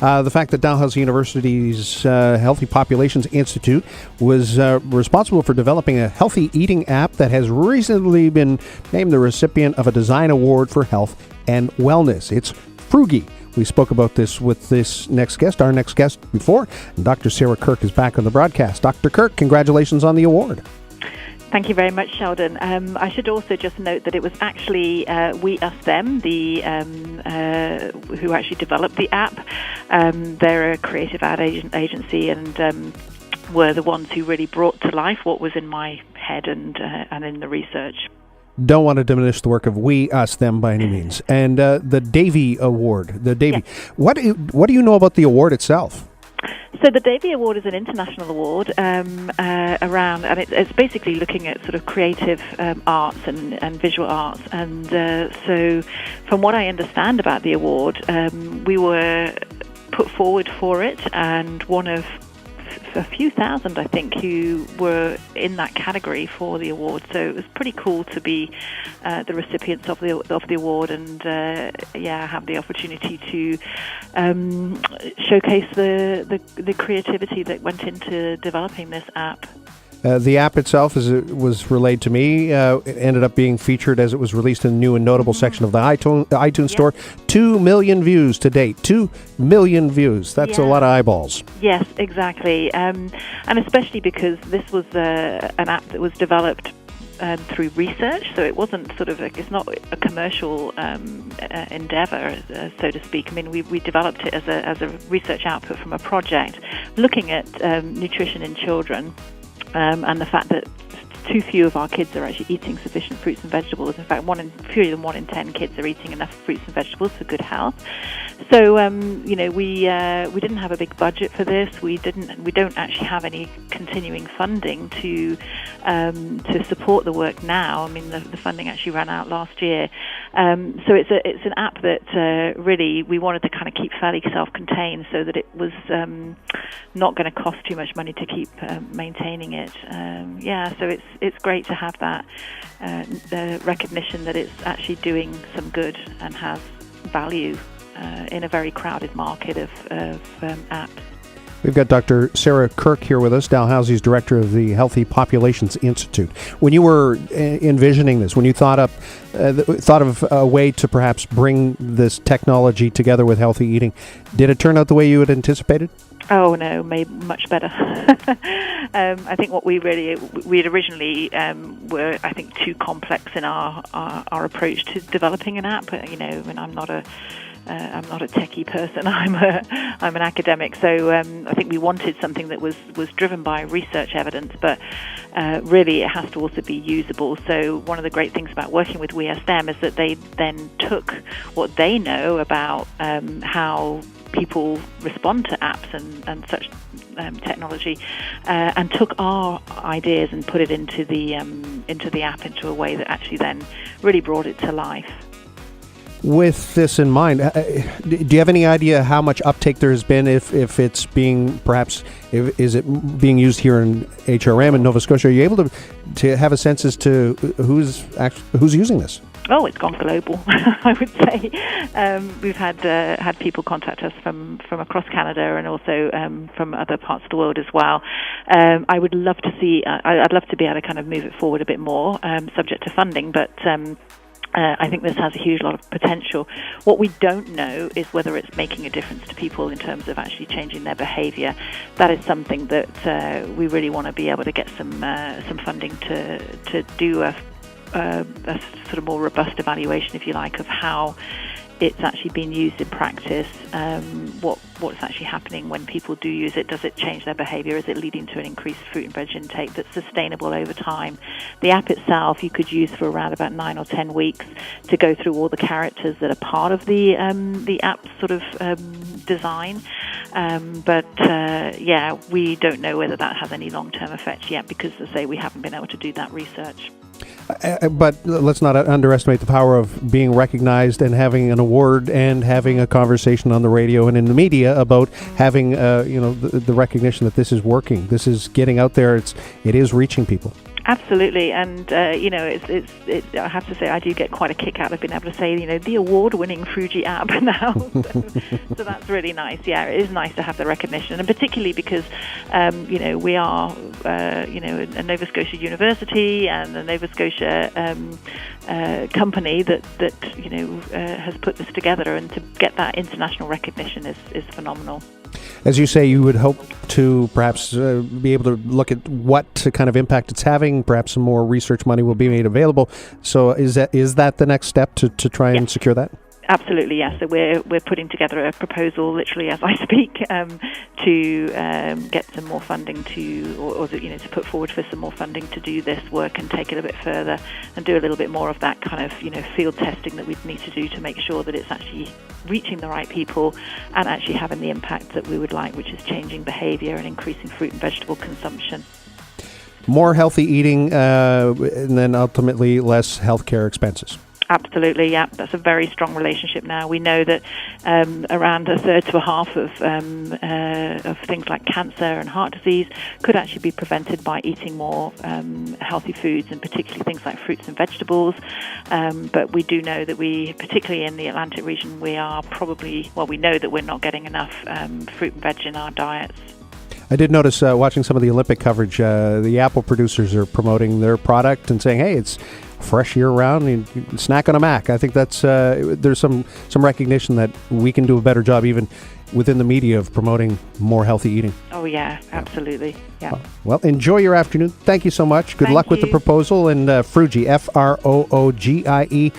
The fact that Dalhousie University's Healthy Populations Institute was responsible for developing a healthy eating app that has recently been named the recipient of a design award for health and wellness. It's Froogie. We spoke about this with this next guest, our next guest before, and Dr. Sara Kirk is back on the broadcast. Dr. Kirk, congratulations on the award. Thank you very much, Sheldon. I should also just note that it was actually WeUsThem, who actually developed the app. They're a creative ad agency and were the ones who really brought to life what was in my head and in the research. Don't want to diminish the work of WeUsThem by any means. And the Davey Award, Yes. What do you know about the award itself? So the Davey Award is an international award around, and it's basically looking at sort of creative arts and visual arts. And so from what I understand about the award, we were put forward for it, and one of a few thousand, I think, who were in that category for the award. So it was pretty cool to be the recipients of the award, and have the opportunity to showcase the creativity that went into developing this app. The app itself, as it was relayed to me, it ended up being featured as it was released in the new and notable section of the iTunes Store. 2 million views to date. 2 million views. That's a lot of eyeballs. Yes, exactly. And especially because this was an app that was developed through research, so it wasn't it's not a commercial endeavor, so to speak. I mean, we developed it as a research output from a project looking at nutrition in children. And the fact that too few of our kids are actually eating sufficient fruits and vegetables. In fact, fewer than 1 in 10 kids are eating enough fruits and vegetables for good health. So, we didn't have a big budget for this. We don't actually have any continuing funding to support the work now. I mean, the funding actually ran out last year. So it's an app that really we wanted to kind of keep fairly self-contained, so that it was not going to cost too much money to keep maintaining it. So it's great to have that recognition that it's actually doing some good and has value in a very crowded market of apps. We've got Dr. Sara Kirk here with us, Dalhousie's director of the Healthy Populations Institute. When you were envisioning this, when you thought of a way to perhaps bring this technology together with healthy eating, did it turn out the way you had anticipated? Oh no, much better. I think what we had originally were, I think, too complex in our approach to developing an app. And I'm not a techie person. I'm an academic, so I think we wanted something that was driven by research evidence, but really it has to also be usable. So one of the great things about working with WeUsThem is that they then took what they know about how people respond to apps and such technology, and took our ideas and put it into the app into a way that actually then really brought it to life. With this in mind, do you have any idea how much uptake there has been, if it's being is it being used here in HRM in Nova Scotia? Are you able to have a sense as to who's using this? Oh, it's gone global, I would say. We've had people contact us from across Canada and also from other parts of the world as well. I would love to see. I'd love to be able to kind of move it forward a bit more, subject to funding, but. I think this has a huge lot of potential. What we don't know is whether it's making a difference to people in terms of actually changing their behaviour. That is something that we really want to be able to get some funding to do a sort of more robust evaluation, if you like, of how it's actually being used in practice, what's actually happening when people do use it. Does it change their behaviour? Is it leading to an increased fruit and veg intake that's sustainable over time? The app itself you could use for around about 9 or 10 weeks to go through all the characters that are part of the app sort of design. We don't know whether that has any long-term effects yet, because, as I say, we haven't been able to do that research. But let's not underestimate the power of being recognized and having an award and having a conversation on the radio and in the media about having the recognition that this is working. This is getting out there. It is reaching people. Absolutely, and it's. I have to say, I do get quite a kick out of being able to say, the award-winning Froogie App now. So that's really nice. Yeah, it is nice to have the recognition, and particularly because, we are, a Nova Scotia university and a Nova Scotia company that has put this together, and to get that international recognition is phenomenal. As you say, you would hope to perhaps be able to look at what kind of impact it's having. Perhaps some more research money will be made available. So is that the next step to try and secure that? Absolutely, yes. So we're putting together a proposal, literally as I speak, to get some more funding to put forward for some more funding to do this work and take it a bit further and do a little bit more of that kind of field testing that we need to do to make sure that it's actually reaching the right people and actually having the impact that we would like, which is changing behaviour and increasing fruit and vegetable consumption. More healthy eating, and then ultimately less healthcare expenses. Absolutely, yeah. That's a very strong relationship now. We know that around a third to a half of things like cancer and heart disease could actually be prevented by eating more healthy foods, and particularly things like fruits and vegetables. But we do know that particularly in the Atlantic region, we know that we're not getting enough fruit and veg in our diets. I did notice watching some of the Olympic coverage, the apple producers are promoting their product and saying, hey, it's fresh year-round, and you can snack on a Mac. I think that's there's some recognition that we can do a better job even within the media of promoting more healthy eating. Oh, yeah, absolutely. Yeah. Well, enjoy your afternoon. Thank you so much. Good luck with the proposal, and Froogie, Froogie.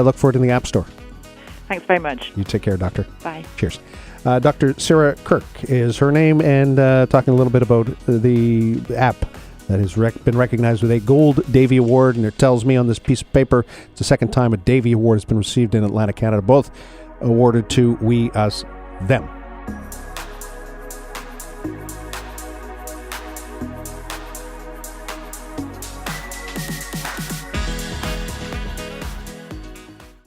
Look for it in the App Store. Thanks very much. You take care, Doctor. Bye. Cheers. Dr. Sara Kirk is her name, and talking a little bit about the app that has been recognized with a Gold Davey Award, and it tells me on this piece of paper it's the second time a Davey Award has been received in Atlantic Canada, both awarded to WeUsThem.